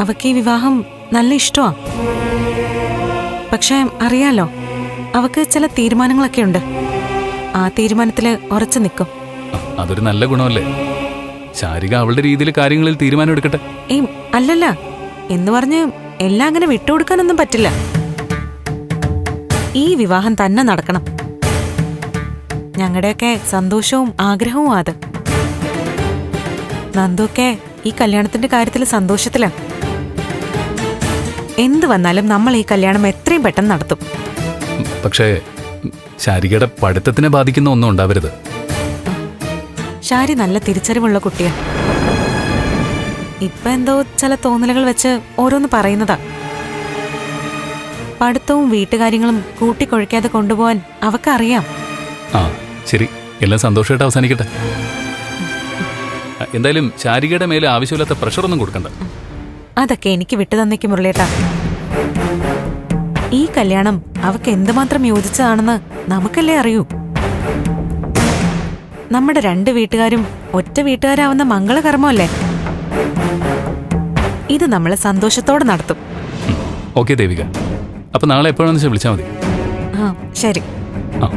അവക്ക് ഈ വിവാഹം നല്ല ഇഷ്ടമാ. പക്ഷെ അറിയാലോ, അവക്ക് ചില തീരുമാനങ്ങളൊക്കെ ഉണ്ട്. ആ തീരുമാനത്തില് ഉറച്ചു നിൽക്കും. അതൊരു നല്ല ഗുണമല്ലേ? ശാരിക അവളുടെ രീതിയിൽ കാര്യങ്ങളിൽ തീരുമാനം എടുക്കട്ടെ. അല്ലല്ല, എന്ന് പറഞ്ഞ് എല്ലാം അങ്ങനെ വിട്ടുകൊടുക്കാനൊന്നും പറ്റില്ല. ഈ വിവാഹം തന്നെ നടക്കണം. ഞങ്ങളുടെയൊക്കെ സന്തോഷവും ആഗ്രഹവും അത്. നന്ദുക്കെ ഈ കല്യാണത്തിന്റെ കാര്യത്തിൽ സന്തോഷത്തിലാ. എന്ത് വന്നാലും നമ്മൾ ഈ കല്യാണം എത്രയും പെട്ടെന്ന് നടത്തും. പക്ഷേ ശാരികയുടെ പഠിത്തത്തിനെ ബാധിക്കുന്ന ഒന്നും ഉണ്ടാവരുത്. ഷാരി നല്ല തിരിച്ചറിവുള്ള കുട്ടിയാ. ഇപ്പൊ എന്തോ ചില തോന്നലുകൾ വെച്ച് ഓരോന്ന് പറയുന്നതാ. പഠിത്തവും വീട്ടുകാര്യങ്ങളും കൂട്ടിക്കൊഴിക്കാതെ കൊണ്ടുപോവാൻ അവക്കറിയാം. ആ ശരി, എല്ലാം സന്തോഷമായിട്ട് അവസാനിക്കട്ടെ. എന്തായാലും ശാരികയുടെ മേലെ ആവശ്യമില്ലാത്ത പ്രഷറൊന്നും കൊടുക്കണ്ട. അതൊക്കെ എനിക്ക് വിട്ടു തന്നേക്ക് മുരളിയേട്ടാ. ഈ കല്യാണം അവക്ക് എന്തുമാത്രം യോജിച്ചതാണെന്ന് നമുക്കല്ലേ അറിയൂ. നമ്മുടെ രണ്ട് വീട്ടുകാരും ഒറ്റ വീട്ടുകാരാവുന്ന മംഗളകർമ്മല്ലേ. ഇത് നമ്മളെ സന്തോഷത്തോടെ നടത്തും. ഓക്കെ ദേവിക, അപ്പൊ നാളെ എപ്പോഴാണെന്ന് വെച്ചാൽ വിളിച്ചാൽ മതി. ആ ശരി. ആ